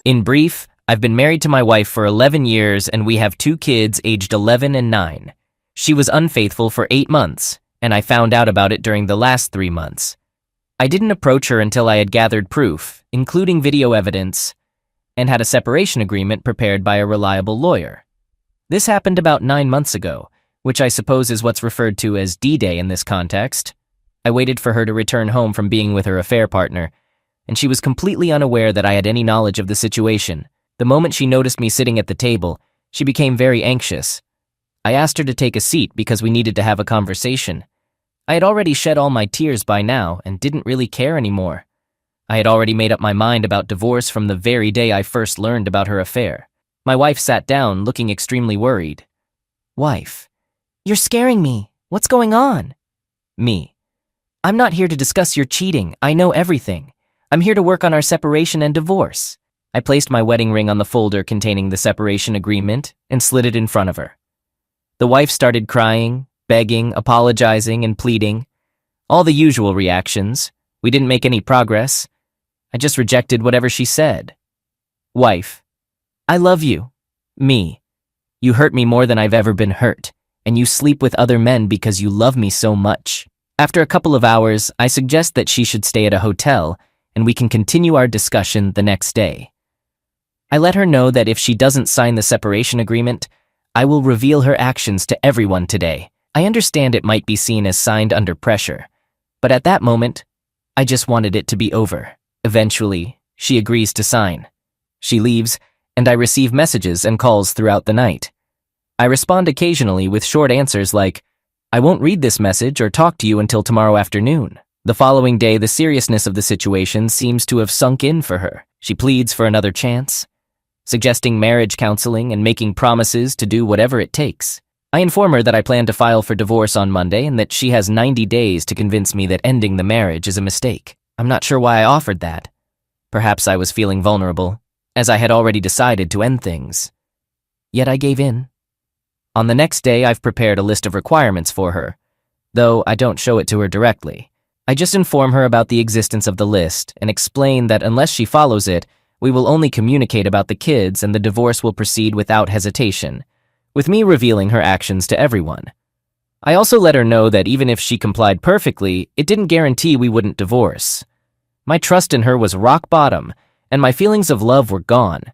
In brief, I've been married to my wife for 11 years and we have 2 kids aged 11 and 9. She was unfaithful for 8 months, and I found out about it during the last 3 months. I didn't approach her until I had gathered proof, including video evidence, and had a separation agreement prepared by a reliable lawyer. This happened about 9 months ago, which I suppose is what's referred to as D-Day in this context. I waited for her to return home from being with her affair partner, and she was completely unaware that I had any knowledge of the situation. The moment she noticed me sitting at the table, she became very anxious. I asked her to take a seat because we needed to have a conversation. I had already shed all my tears by now and didn't really care anymore. I had already made up my mind about divorce from the very day I first learned about her affair. My wife sat down, looking extremely worried. Wife: You're scaring me. What's going on? Me: I'm not here to discuss your cheating. I know everything. I'm here to work on our separation and divorce. I placed my wedding ring on the folder containing the separation agreement and slid it in front of her. The wife started crying, begging, apologizing, and pleading. All the usual reactions. We didn't make any progress. I just rejected whatever she said. Wife: I love you. Me: You hurt me more than I've ever been hurt, and you sleep with other men because you love me so much. After a couple of hours, I suggest that she should stay at a hotel, and we can continue our discussion the next day. I let her know that if she doesn't sign the separation agreement, I will reveal her actions to everyone today. I understand it might be seen as signed under pressure, but at that moment, I just wanted it to be over. Eventually, she agrees to sign. She leaves, and I receive messages and calls throughout the night. I respond occasionally with short answers like, I won't read this message or talk to you until tomorrow afternoon. The following day, the seriousness of the situation seems to have sunk in for her. She pleads for another chance, suggesting marriage counseling and making promises to do whatever it takes. I inform her that I plan to file for divorce on Monday and that she has 90 days to convince me that ending the marriage is a mistake. I'm not sure why I offered that. Perhaps I was feeling vulnerable, as I had already decided to end things. Yet I gave in. On the next day, I've prepared a list of requirements for her, though I don't show it to her directly. I just inform her about the existence of the list and explain that unless she follows it, we will only communicate about the kids and the divorce will proceed without hesitation, with me revealing her actions to everyone. I also let her know that even if she complied perfectly, it didn't guarantee we wouldn't divorce. My trust in her was rock bottom, and my feelings of love were gone.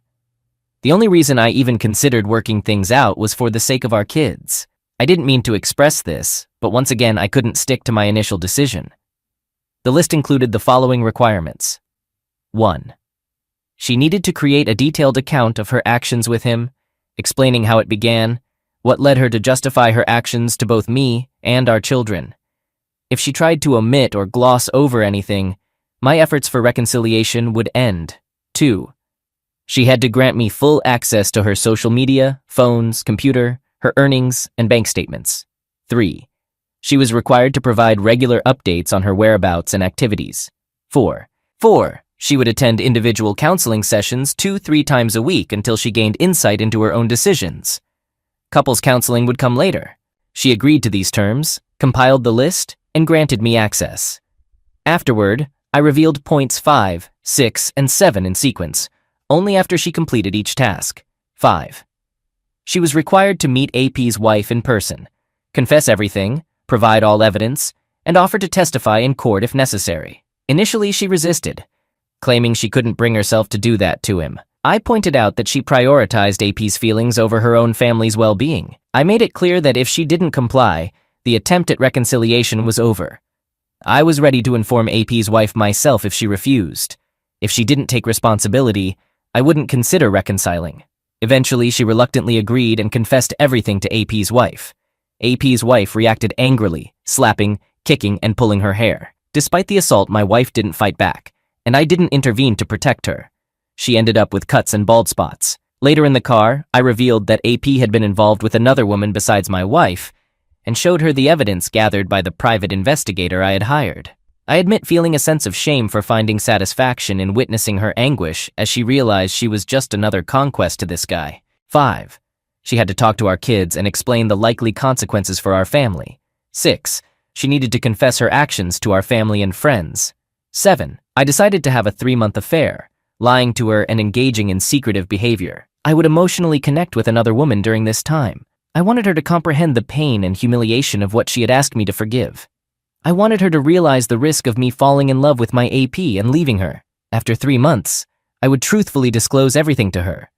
The only reason I even considered working things out was for the sake of our kids. I didn't mean to express this, but once again I couldn't stick to my initial decision. The list included the following requirements. 1. She needed to create a detailed account of her actions with him, explaining how it began, what led her to justify her actions to both me and our children. If she tried to omit or gloss over anything, my efforts for reconciliation would end. 2. She had to grant me full access to her social media, phones, computer, her earnings, and bank statements. 3. She was required to provide regular updates on her whereabouts and activities. 4. She would attend individual counseling sessions 2-3 times a week until she gained insight into her own decisions. Couples counseling would come later. She agreed to these terms, compiled the list, and granted me access. Afterward, I revealed points 5, 6, and 7 in sequence, only after she completed each task. 5. She was required to meet AP's wife in person, confess everything, provide all evidence, and offer to testify in court if necessary. Initially, she resisted, claiming she couldn't bring herself to do that to him. I pointed out that she prioritized AP's feelings over her own family's well-being. I made it clear that if she didn't comply, the attempt at reconciliation was over. I was ready to inform AP's wife myself if she refused. If she didn't take responsibility, I wouldn't consider reconciling. Eventually, she reluctantly agreed and confessed everything to AP's wife. AP's wife reacted angrily, slapping, kicking, and pulling her hair. Despite the assault, my wife didn't fight back, and I didn't intervene to protect her. She ended up with cuts and bald spots. Later in the car, I revealed that AP had been involved with another woman besides my wife, and showed her the evidence gathered by the private investigator I had hired. I admit feeling a sense of shame for finding satisfaction in witnessing her anguish as she realized she was just another conquest to this guy. 5. She had to talk to our kids and explain the likely consequences for our family. 6. She needed to confess her actions to our family and friends. 7. I decided to have a 3-month affair, lying to her and engaging in secretive behavior. I would emotionally connect with another woman during this time. I wanted her to comprehend the pain and humiliation of what she had asked me to forgive. I wanted her to realize the risk of me falling in love with my AP and leaving her. After 3 months, I would truthfully disclose everything to her.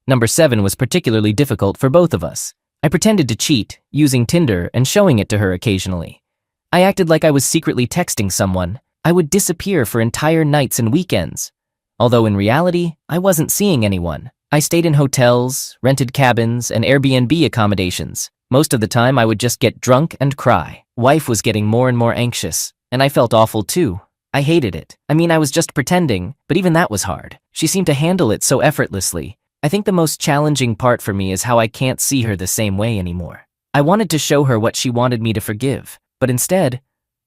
Number 7 was particularly difficult for both of us. I pretended to cheat, using Tinder and showing it to her occasionally. I acted like I was secretly texting someone. I would disappear for entire nights and weekends. Although in reality, I wasn't seeing anyone. I stayed in hotels, rented cabins, and Airbnb accommodations. Most of the time, I would just get drunk and cry. Wife was getting more and more anxious, and I felt awful too. I hated it. I mean, I was just pretending, but even that was hard. She seemed to handle it so effortlessly. I think the most challenging part for me is how I can't see her the same way anymore. I wanted to show her what she wanted me to forgive, but instead,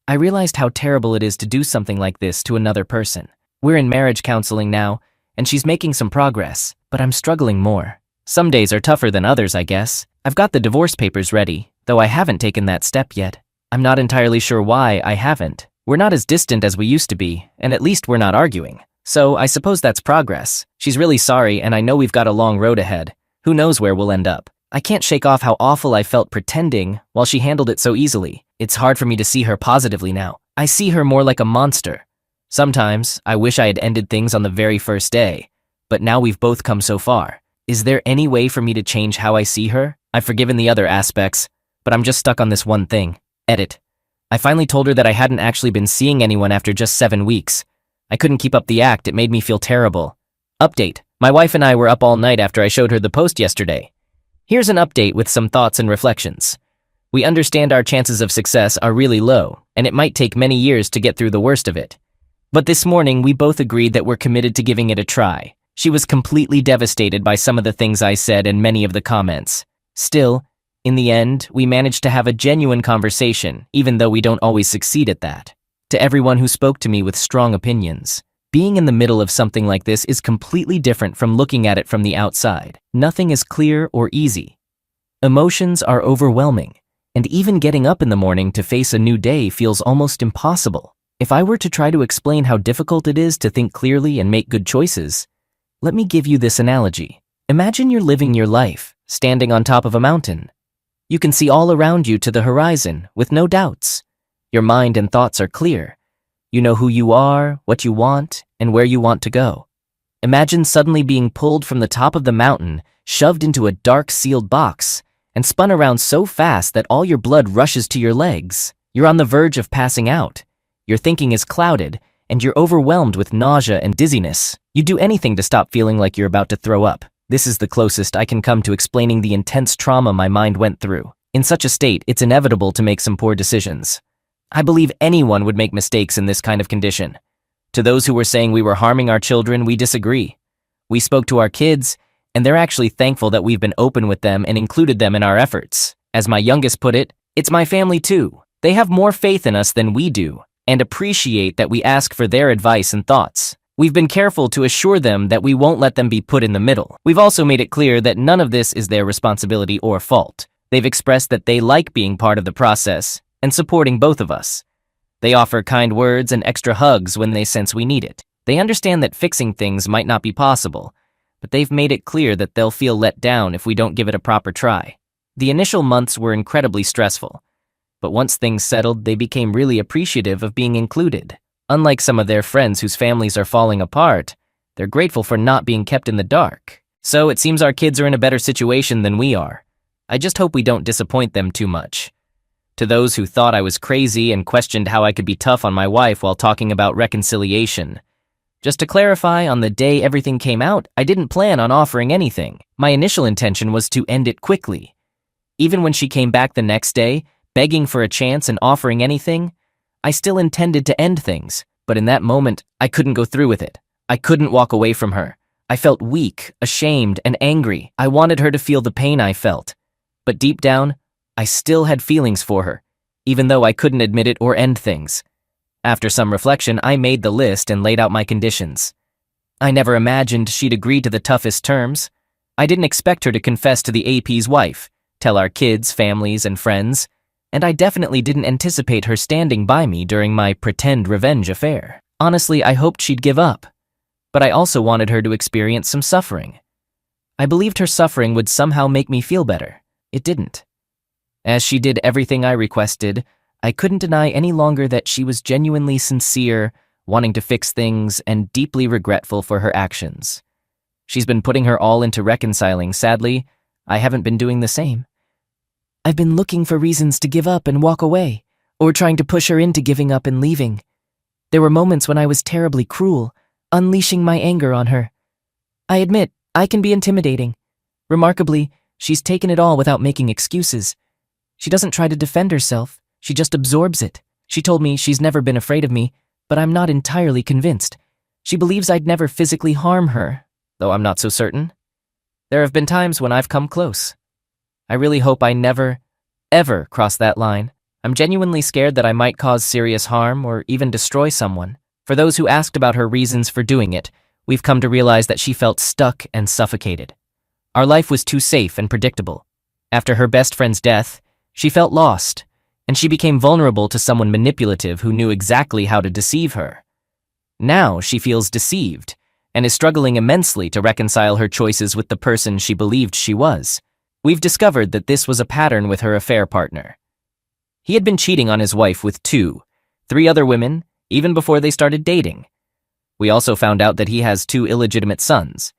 I realized how terrible it is to do something like this to another person. We're in marriage counseling now, and she's making some progress, but I'm struggling more. Some days are tougher than others, I guess. I've got the divorce papers ready, though I haven't taken that step yet. I'm not entirely sure why I haven't. We're not as distant as we used to be, and at least we're not arguing. So I suppose that's progress. She's really sorry, and I know we've got a long road ahead. Who knows where we'll end up? I can't shake off how awful I felt pretending while she handled it so easily. It's hard for me to see her positively now. I see her more like a monster. Sometimes, I wish I had ended things on the very first day, but now we've both come so far. Is there any way for me to change how I see her? I've forgiven the other aspects, but I'm just stuck on this one thing. Edit. I finally told her that I hadn't actually been seeing anyone after just 7 weeks. I couldn't keep up the act, it made me feel terrible. Update. My wife and I were up all night after I showed her the post yesterday. Here's an update with some thoughts and reflections. We understand our chances of success are really low, and it might take many years to get through the worst of it. But this morning, we both agreed that we're committed to giving it a try. She was completely devastated by some of the things I said and many of the comments. Still, in the end, we managed to have a genuine conversation, even though we don't always succeed at that. To everyone who spoke to me with strong opinions, being in the middle of something like this is completely different from looking at it from the outside. Nothing is clear or easy. Emotions are overwhelming, and even getting up in the morning to face a new day feels almost impossible. If I were to try to explain how difficult it is to think clearly and make good choices, let me give you this analogy. Imagine you're living your life, standing on top of a mountain. You can see all around you to the horizon, with no doubts. Your mind and thoughts are clear. You know who you are, what you want, and where you want to go. Imagine suddenly being pulled from the top of the mountain, shoved into a dark sealed box, and spun around so fast that all your blood rushes to your legs. You're on the verge of passing out. Your thinking is clouded, and you're overwhelmed with nausea and dizziness. You do anything to stop feeling like you're about to throw up. This is the closest I can come to explaining the intense trauma my mind went through. In such a state, it's inevitable to make some poor decisions. I believe anyone would make mistakes in this kind of condition. To those who were saying we were harming our children, we disagree. We spoke to our kids, and they're actually thankful that we've been open with them and included them in our efforts. As my youngest put it, it's my family too. They have more faith in us than we do, and appreciate that we ask for their advice and thoughts. We've been careful to assure them that we won't let them be put in the middle. We've also made it clear that none of this is their responsibility or fault. They've expressed that they like being part of the process and supporting both of us. They offer kind words and extra hugs when they sense we need it. They understand that fixing things might not be possible, but they've made it clear that they'll feel let down if we don't give it a proper try. The initial months were incredibly stressful, but once things settled, they became really appreciative of being included. Unlike some of their friends whose families are falling apart, they're grateful for not being kept in the dark. So it seems our kids are in a better situation than we are. I just hope we don't disappoint them too much. To those who thought I was crazy and questioned how I could be tough on my wife while talking about reconciliation, just to clarify, on the day everything came out, I didn't plan on offering anything. My initial intention was to end it quickly. Even when she came back the next day, begging for a chance and offering anything, I still intended to end things, but in that moment, I couldn't go through with it. I couldn't walk away from her. I felt weak, ashamed, and angry. I wanted her to feel the pain I felt. But deep down, I still had feelings for her, even though I couldn't admit it or end things. After some reflection, I made the list and laid out my conditions. I never imagined she'd agree to the toughest terms. I didn't expect her to confess to the AP's wife, tell our kids, families, and friends, and I definitely didn't anticipate her standing by me during my pretend revenge affair. Honestly, I hoped she'd give up. but I also wanted her to experience some suffering. I believed her suffering would somehow make me feel better. It didn't. As she did everything I requested, I couldn't deny any longer that she was genuinely sincere, wanting to fix things, and deeply regretful for her actions. She's been putting her all into reconciling. Sadly, I haven't been doing the same. I've been looking for reasons to give up and walk away, or trying to push her into giving up and leaving. There were moments when I was terribly cruel, unleashing my anger on her. I admit, I can be intimidating. Remarkably, she's taken it all without making excuses. She doesn't try to defend herself, she just absorbs it. She told me she's never been afraid of me, but I'm not entirely convinced. She believes I'd never physically harm her, though I'm not so certain. There have been times when I've come close. I really hope I never, ever cross that line. I'm genuinely scared that I might cause serious harm or even destroy someone. For those who asked about her reasons for doing it, we've come to realize that she felt stuck and suffocated. Our life was too safe and predictable. After her best friend's death, she felt lost, and she became vulnerable to someone manipulative who knew exactly how to deceive her. Now she feels deceived and is struggling immensely to reconcile her choices with the person she believed she was. We've discovered that this was a pattern with her affair partner. He had been cheating on his wife with 2, 3 other women, even before they started dating. We also found out that he has 2 illegitimate sons.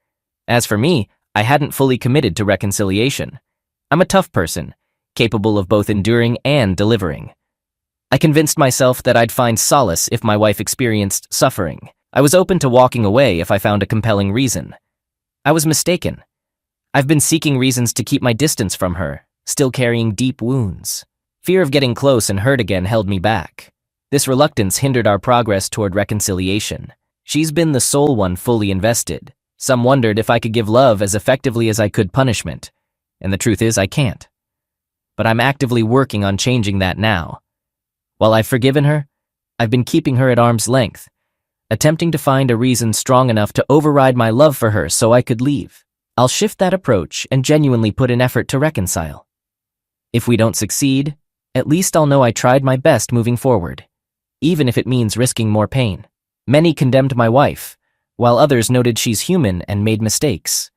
As for me, I hadn't fully committed to reconciliation. I'm a tough person, capable of both enduring and delivering. I convinced myself that I'd find solace if my wife experienced suffering. I was open to walking away if I found a compelling reason. I was mistaken. I've been seeking reasons to keep my distance from her, still carrying deep wounds. Fear of getting close and hurt again held me back. This reluctance hindered our progress toward reconciliation. She's been the sole one fully invested. Some wondered if I could give love as effectively as I could punishment, and the truth is I can't. But I'm actively working on changing that now. While I've forgiven her, I've been keeping her at arm's length, attempting to find a reason strong enough to override my love for her so I could leave. I'll shift that approach and genuinely put in effort to reconcile. If we don't succeed, at least I'll know I tried my best moving forward, even if it means risking more pain. Many condemned my wife, while others noted she's human and made mistakes.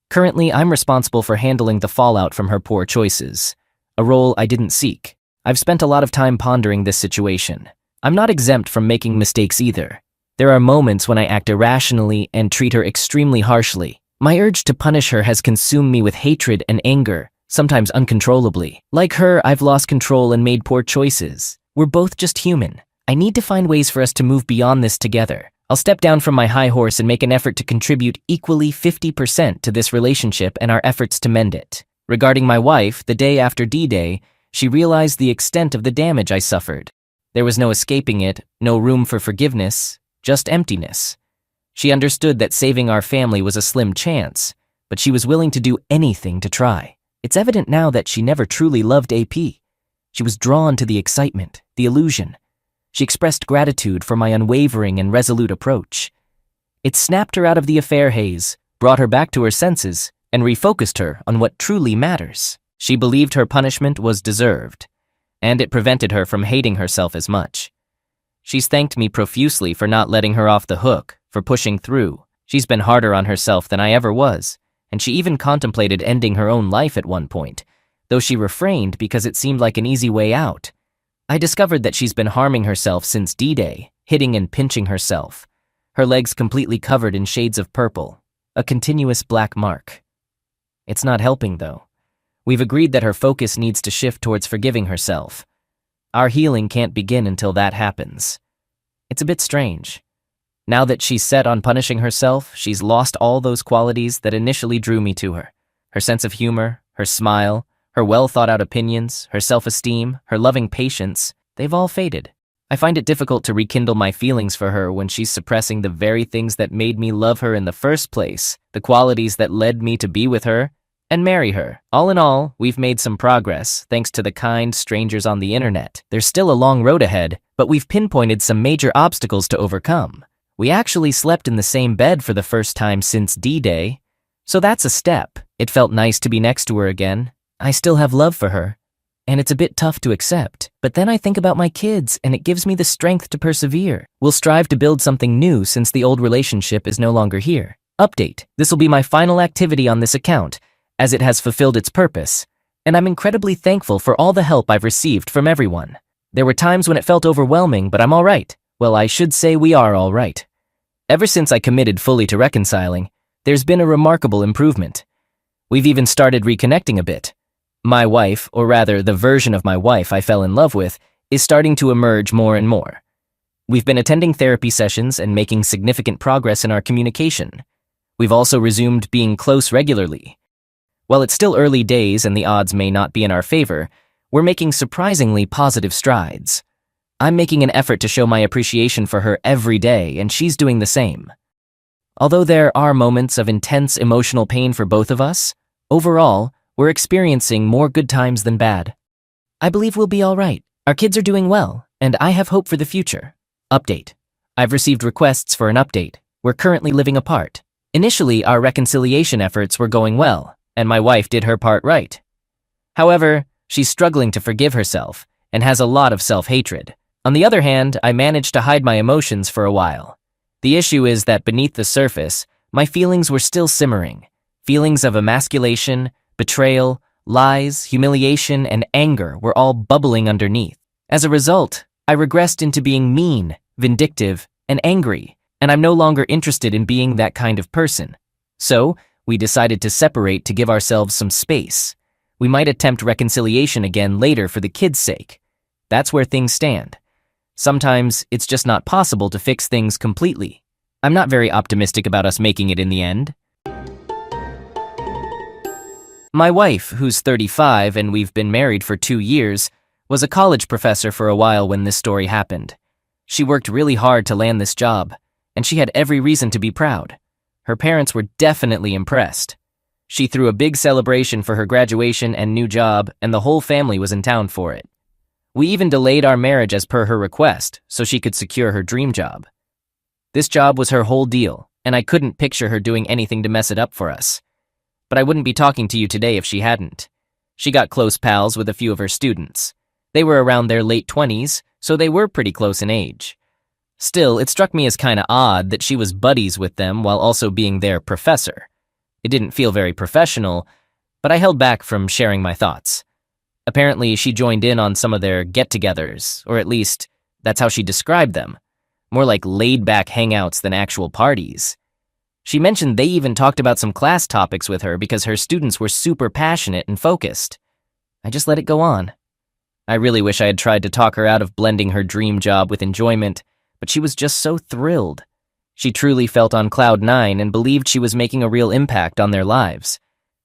Currently, I'm responsible for handling the fallout from her poor choices, a role I didn't seek. I've spent a lot of time pondering this situation. I'm not exempt from making mistakes either. There are moments when I act irrationally and treat her extremely harshly. My urge to punish her has consumed me with hatred and anger, sometimes uncontrollably. Like her, I've lost control and made poor choices. We're both just human. I need to find ways for us to move beyond this together. I'll step down from my high horse and make an effort to contribute equally 50% to this relationship and our efforts to mend it. Regarding my wife, the day after D-Day, she realized the extent of the damage I suffered. There was no escaping it, no room for forgiveness, just emptiness. She understood that saving our family was a slim chance, but she was willing to do anything to try. It's evident now that she never truly loved AP. She was drawn to the excitement, the illusion. She expressed gratitude for my unwavering and resolute approach. It snapped her out of the affair haze, brought her back to her senses, and refocused her on what truly matters. She believed her punishment was deserved, and it prevented her from hating herself as much. She's thanked me profusely for not letting her off the hook, for pushing through. She's been harder on herself than I ever was, and she even contemplated ending her own life at one point, though she refrained because it seemed like an easy way out. I discovered that she's been harming herself since D-Day, hitting and pinching herself, her legs completely covered in shades of purple, a continuous black mark. It's not helping, though. We've agreed that her focus needs to shift towards forgiving herself. Our healing can't begin until that happens. It's a bit strange. Now that she's set on punishing herself, she's lost all those qualities that initially drew me to her. Her sense of humor, her smile, her well-thought-out opinions, her self-esteem, her loving patience, they've all faded. I find it difficult to rekindle my feelings for her when she's suppressing the very things that made me love her in the first place, the qualities that led me to be with her and marry her. All in all, we've made some progress, thanks to the kind strangers on the internet. There's still a long road ahead, but we've pinpointed some major obstacles to overcome. We actually slept in the same bed for the first time since D-Day, so that's a step. It felt nice to be next to her again. I still have love for her, And it's a bit tough to accept, but then I think about my kids and it gives me the strength to persevere. We'll strive to build something new since the old relationship is no longer here. Update. This will be my final activity on this account, as it has fulfilled its purpose, and I'm incredibly thankful for all the help I've received from everyone. There were times when it felt overwhelming, but I'm all right. Well, I should say we are all right. Ever since I committed fully to reconciling, there's been a remarkable improvement. We've even started reconnecting a bit. My wife, or rather the version of my wife I fell in love with, is starting to emerge more and more. We've been attending therapy sessions and making significant progress in our communication. We've also resumed being close regularly. While it's still early days and the odds may not be in our favor, we're making surprisingly positive strides. I'm making an effort to show my appreciation for her every day, and she's doing the same. Although there are moments of intense emotional pain for both of us, overall, we're experiencing more good times than bad. I believe we'll be all right. Our kids are doing well, and I have hope for the future. Update. I've received requests for an update. We're currently living apart. Initially, our reconciliation efforts were going well, and my wife did her part right. However, she's struggling to forgive herself and has a lot of self-hatred. On the other hand, I managed to hide my emotions for a while. The issue is that beneath the surface, my feelings were still simmering. Feelings of emasculation, betrayal, lies, humiliation, and anger were all bubbling underneath. As a result, I regressed into being mean, vindictive, and angry, and I'm no longer interested in being that kind of person. So, we decided to separate to give ourselves some space. We might attempt reconciliation again later for the kids' sake. That's where things stand. Sometimes, it's just not possible to fix things completely. I'm not very optimistic about us making it in the end. My wife, who's 35 and we've been married for 2 years, was a college professor for a while when this story happened. She worked really hard to land this job, and she had every reason to be proud. Her parents were definitely impressed. She threw a big celebration for her graduation and new job, and the whole family was in town for it. We even delayed our marriage as per her request, so she could secure her dream job. This job was her whole deal, and I couldn't picture her doing anything to mess it up for us. But I wouldn't be talking to you today if she hadn't. She got close pals with a few of her students. They were around their late 20s, so they were pretty close in age. Still, it struck me as kinda odd that she was buddies with them while also being their professor. It didn't feel very professional, but I held back from sharing my thoughts. Apparently, she joined in on some of their get-togethers, or at least, that's how she described them. More like laid-back hangouts than actual parties. She mentioned they even talked about some class topics with her because her students were super passionate and focused. I just let it go on. I really wish I had tried to talk her out of blending her dream job with enjoyment, but she was just so thrilled. She truly felt on cloud 9 and believed she was making a real impact on their lives.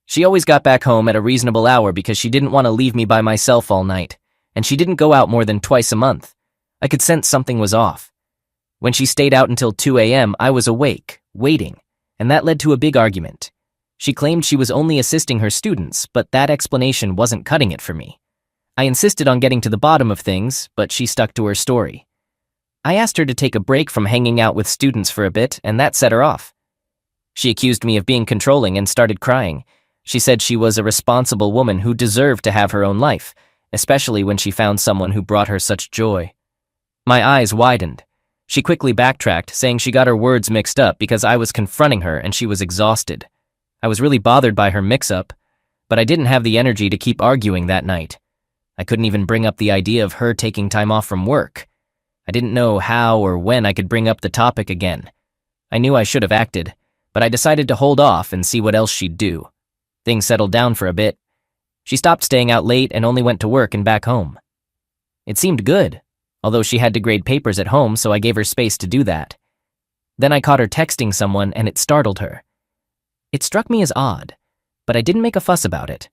She always got back home at a reasonable hour because she didn't want to leave me by myself all night, and she didn't go out more than twice a month. I could sense something was off. When she stayed out until 2 a.m., I was awake, waiting, and that led to a big argument. She claimed she was only assisting her students, but that explanation wasn't cutting it for me. I insisted on getting to the bottom of things, but she stuck to her story. I asked her to take a break from hanging out with students for a bit, and that set her off. She accused me of being controlling and started crying. She said she was a responsible woman who deserved to have her own life, especially when she found someone who brought her such joy. My eyes widened. She quickly backtracked, saying she got her words mixed up because I was confronting her and she was exhausted. I was really bothered by her mix-up, but I didn't have the energy to keep arguing that night. I couldn't even bring up the idea of her taking time off from work. I didn't know how or when I could bring up the topic again. I knew I should have acted, but I decided to hold off and see what else she'd do. Things settled down for a bit. She stopped staying out late and only went to work and back home. It seemed good, although she had to grade papers at home, so I gave her space to do that. Then I caught her texting someone and it startled her. It struck me as odd, but I didn't make a fuss about it.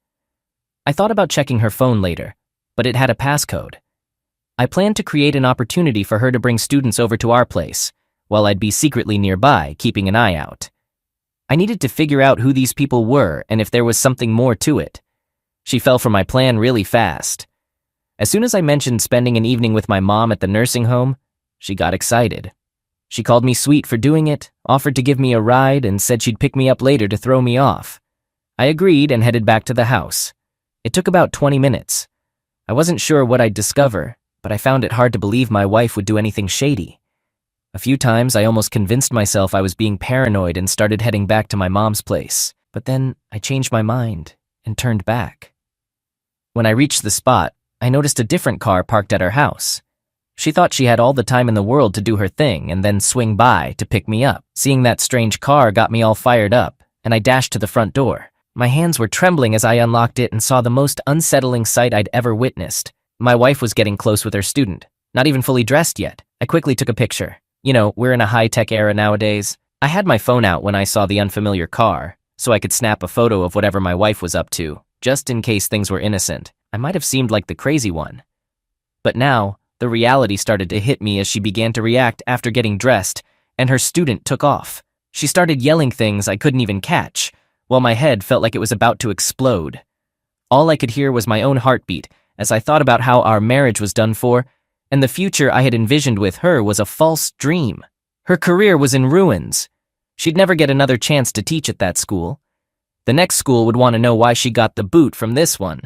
I thought about checking her phone later, but it had a passcode. I planned to create an opportunity for her to bring students over to our place, while I'd be secretly nearby, keeping an eye out. I needed to figure out who these people were and if there was something more to it. She fell for my plan really fast. As soon as I mentioned spending an evening with my mom at the nursing home, she got excited. She called me sweet for doing it, offered to give me a ride, and said she'd pick me up later to throw me off. I agreed and headed back to the house. It took about 20 minutes. I wasn't sure what I'd discover, but I found it hard to believe my wife would do anything shady. A few times I almost convinced myself I was being paranoid and started heading back to my mom's place, but then I changed my mind and turned back. When I reached the spot, I noticed a different car parked at her house. She thought she had all the time in the world to do her thing and then swing by to pick me up. Seeing that strange car got me all fired up, and I dashed to the front door. My hands were trembling as I unlocked it and saw the most unsettling sight I'd ever witnessed. My wife was getting close with her student, not even fully dressed yet. I quickly took a picture. You know, we're in a high-tech era nowadays. I had my phone out when I saw the unfamiliar car, so I could snap a photo of whatever my wife was up to, just in case things were innocent. I might have seemed like the crazy one. But now, the reality started to hit me as she began to react after getting dressed, and her student took off. She started yelling things I couldn't even catch, while my head felt like it was about to explode. All I could hear was my own heartbeat as I thought about how our marriage was done for, and the future I had envisioned with her was a false dream. Her career was in ruins. She'd never get another chance to teach at that school. The next school would want to know why she got the boot from this one.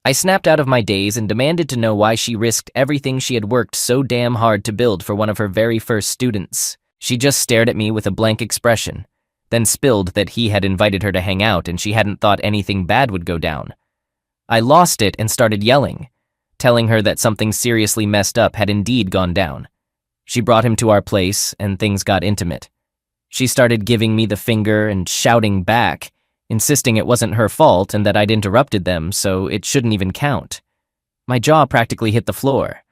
I snapped out of my daze and demanded to know why she risked everything she had worked so damn hard to build for one of her very first students. She just stared at me with a blank expression, then spilled that he had invited her to hang out and she hadn't thought anything bad would go down. I lost it and started yelling, telling her that something seriously messed up had indeed gone down. She brought him to our place and things got intimate. She started giving me the finger and shouting back, insisting it wasn't her fault and that I'd interrupted them, so it shouldn't even count. My jaw practically hit the floor.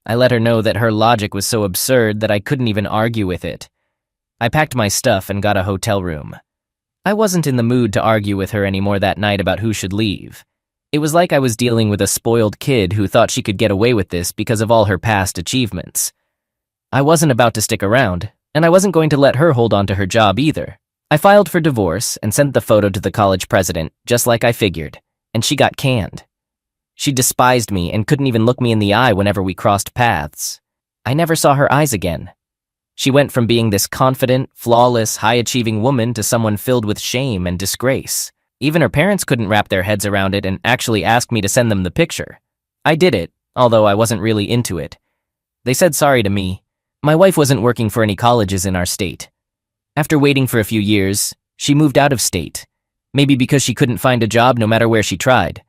I let her know that her logic was so absurd that I couldn't even argue with it. I packed my stuff and got a hotel room. I wasn't in the mood to argue with her anymore that night about who should leave. It was like I was dealing with a spoiled kid who thought she could get away with this because of all her past achievements. I wasn't about to stick around, and I wasn't going to let her hold on to her job either. I filed for divorce and sent the photo to the college president, just like I figured, and she got canned. She despised me and couldn't even look me in the eye whenever we crossed paths. I never saw her eyes again. She went from being this confident, flawless, high-achieving woman to someone filled with shame and disgrace. Even her parents couldn't wrap their heads around it and actually asked me to send them the picture. I did it, although I wasn't really into it. They said sorry to me. My wife wasn't working for any colleges in our state. After waiting for a few years, she moved out of state. Maybe because she couldn't find a job no matter where she tried.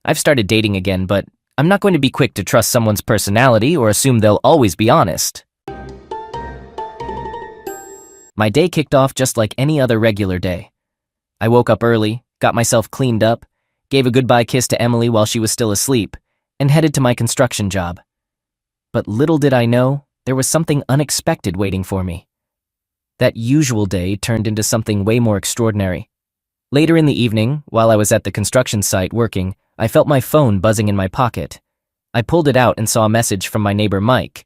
I've started dating again, but I'm not going to be quick to trust someone's personality or assume they'll always be honest. My day kicked off just like any other regular day. I woke up early, got myself cleaned up, gave a goodbye kiss to Emily while she was still asleep, and headed to my construction job. But little did I know, there was something unexpected waiting for me. That usual day turned into something way more extraordinary. Later in the evening, while I was at the construction site working, I felt my phone buzzing in my pocket. I pulled it out and saw a message from my neighbor Mike.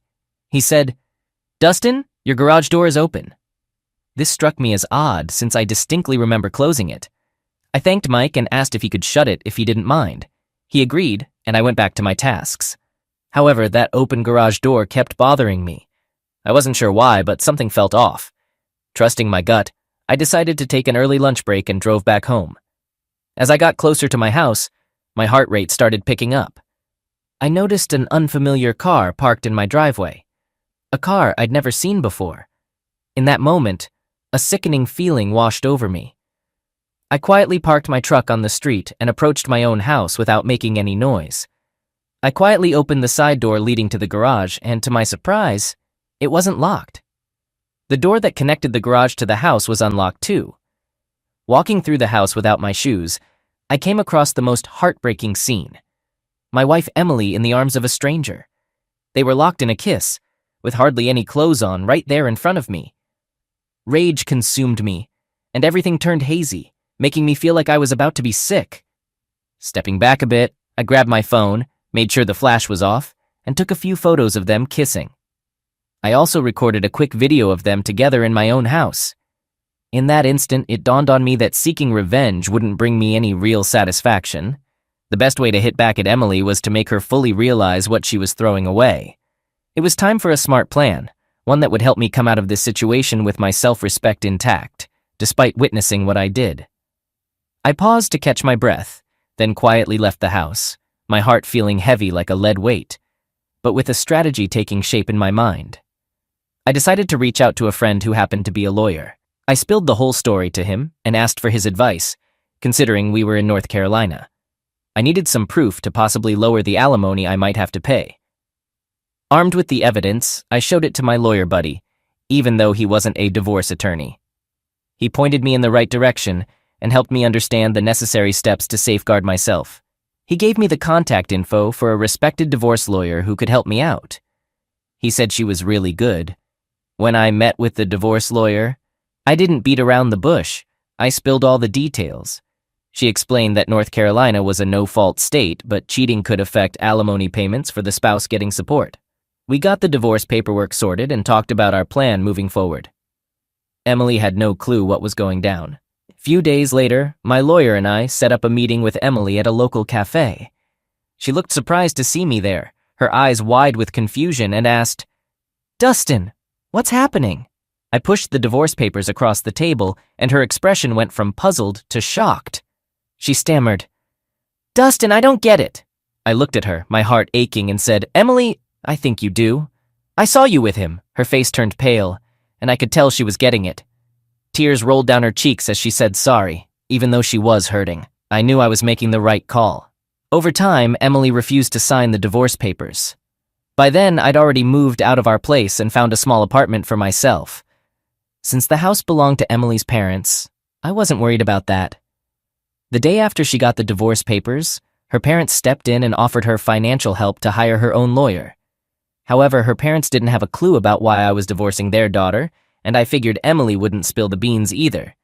He said, "Dustin, your garage door is open." This struck me as odd since I distinctly remember closing it. I thanked Mike and asked if he could shut it if he didn't mind. He agreed, and I went back to my tasks. However, that open garage door kept bothering me. I wasn't sure why, but something felt off. Trusting my gut, I decided to take an early lunch break and drove back home. As I got closer to my house, my heart rate started picking up. I noticed an unfamiliar car parked in my driveway. A car I'd never seen before. In that moment, a sickening feeling washed over me. I quietly parked my truck on the street and approached my own house without making any noise. I quietly opened the side door leading to the garage, and to my surprise, it wasn't locked. The door that connected the garage to the house was unlocked too. Walking through the house without my shoes, I came across the most heartbreaking scene. My wife Emily in the arms of a stranger. They were locked in a kiss, with hardly any clothes on right there in front of me. Rage consumed me, and everything turned hazy, making me feel like I was about to be sick. Stepping back a bit, I grabbed my phone, made sure the flash was off, and took a few photos of them kissing. I also recorded a quick video of them together in my own house. In that instant, it dawned on me that seeking revenge wouldn't bring me any real satisfaction. The best way to hit back at Emily was to make her fully realize what she was throwing away. It was time for a smart plan, one that would help me come out of this situation with my self-respect intact, despite witnessing what I did. I paused to catch my breath, then quietly left the house, my heart feeling heavy like a lead weight, but with a strategy taking shape in my mind. I decided to reach out to a friend who happened to be a lawyer. I spilled the whole story to him and asked for his advice, considering we were in North Carolina. I needed some proof to possibly lower the alimony I might have to pay. Armed with the evidence, I showed it to my lawyer buddy, even though he wasn't a divorce attorney. He pointed me in the right direction and helped me understand the necessary steps to safeguard myself. He gave me the contact info for a respected divorce lawyer who could help me out. He said she was really good. When I met with the divorce lawyer, I didn't beat around the bush. I spilled all the details. She explained that North Carolina was a no-fault state, but cheating could affect alimony payments for the spouse getting support. We got the divorce paperwork sorted and talked about our plan moving forward. Emily had no clue what was going down. A few days later, my lawyer and I set up a meeting with Emily at a local cafe. She looked surprised to see me there, her eyes wide with confusion, and asked, "Dustin, what's happening?" I pushed the divorce papers across the table, and her expression went from puzzled to shocked. She stammered, "Dustin, I don't get it." I looked at her, my heart aching, and said, "Emily, I think you do. I saw you with him." Her face turned pale, and I could tell she was getting it. Tears rolled down her cheeks as she said sorry, even though she was hurting. I knew I was making the right call. Over time, Emily refused to sign the divorce papers. By then, I'd already moved out of our place and found a small apartment for myself. Since the house belonged to Emily's parents, I wasn't worried about that. The day after she got the divorce papers, her parents stepped in and offered her financial help to hire her own lawyer. However, her parents didn't have a clue about why I was divorcing their daughter, and I figured Emily wouldn't spill the beans either.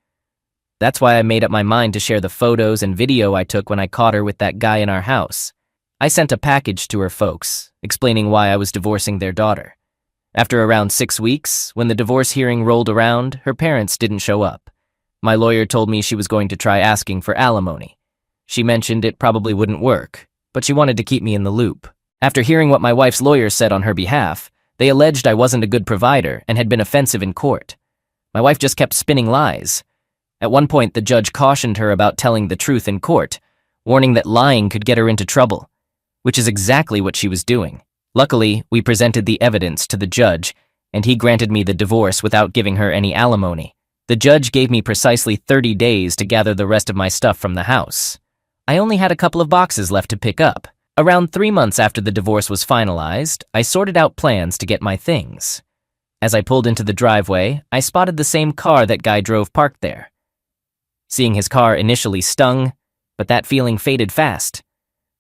That's why I made up my mind to share the photos and video I took when I caught her with that guy in our house. I sent a package to her folks, explaining why I was divorcing their daughter. After around 6 weeks, when the divorce hearing rolled around, her parents didn't show up. My lawyer told me she was going to try asking for alimony. She mentioned it probably wouldn't work, but she wanted to keep me in the loop. After hearing what my wife's lawyer said on her behalf, they alleged I wasn't a good provider and had been offensive in court. My wife just kept spinning lies. At one point, the judge cautioned her about telling the truth in court, warning that lying could get her into trouble, which is exactly what she was doing. Luckily, we presented the evidence to the judge, and he granted me the divorce without giving her any alimony. The judge gave me precisely 30 days to gather the rest of my stuff from the house. I only had a couple of boxes left to pick up. Around 3 months after the divorce was finalized, I sorted out plans to get my things. As I pulled into the driveway, I spotted the same car that guy drove parked there. Seeing his car initially stung, but that feeling faded fast.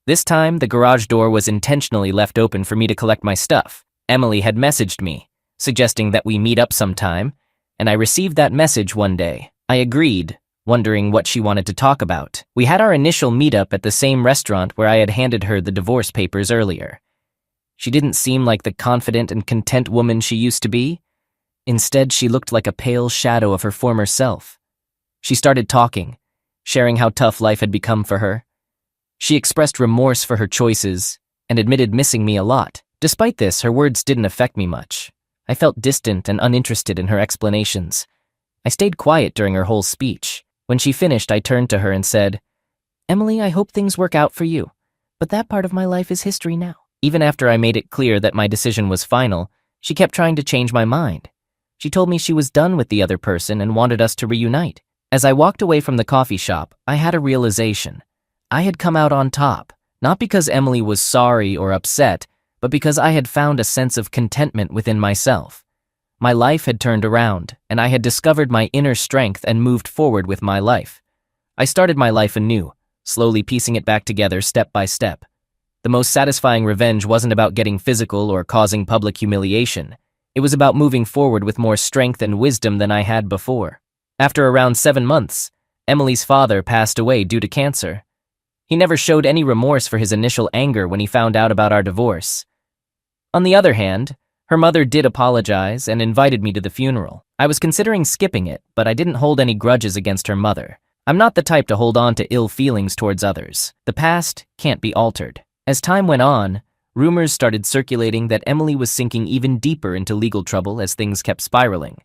This time, the garage door was intentionally left open for me to collect my stuff. Emily had messaged me, suggesting that we meet up sometime, and I received that message one day. I agreed, wondering what she wanted to talk about. We had our initial meetup at the same restaurant where I had handed her the divorce papers earlier. She didn't seem like the confident and content woman she used to be. Instead, she looked like a pale shadow of her former self. She started talking, sharing how tough life had become for her. She expressed remorse for her choices and admitted missing me a lot. Despite this, her words didn't affect me much. I felt distant and uninterested in her explanations. I stayed quiet during her whole speech. When she finished, I turned to her and said, "Emily, I hope things work out for you, but that part of my life is history now." Even after I made it clear that my decision was final, she kept trying to change my mind. She told me she was done with the other person and wanted us to reunite. As I walked away from the coffee shop, I had a realization. I had come out on top, not because Emily was sorry or upset, but because I had found a sense of contentment within myself. My life had turned around, and I had discovered my inner strength and moved forward with my life. I started my life anew, slowly piecing it back together step by step. The most satisfying revenge wasn't about getting physical or causing public humiliation. It was about moving forward with more strength and wisdom than I had before. After around 7 months, Emily's father passed away due to cancer. He never showed any remorse for his initial anger when he found out about our divorce. On the other hand, her mother did apologize and invited me to the funeral. I was considering skipping it, but I didn't hold any grudges against her mother. I'm not the type to hold on to ill feelings towards others. The past can't be altered. As time went on, rumors started circulating that Emily was sinking even deeper into legal trouble as things kept spiraling.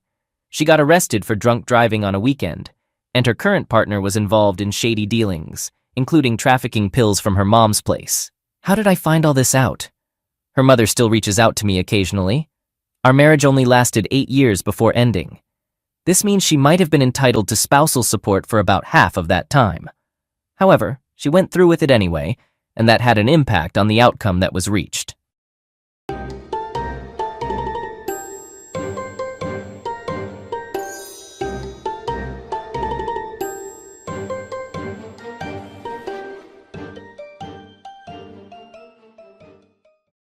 She got arrested for drunk driving on a weekend, and her current partner was involved in shady dealings, including trafficking pills from her mom's place. How did I find all this out? Her mother still reaches out to me occasionally. Our marriage only lasted 8 years before ending. This means she might have been entitled to spousal support for about half of that time. However, she went through with it anyway, and that had an impact on the outcome that was reached.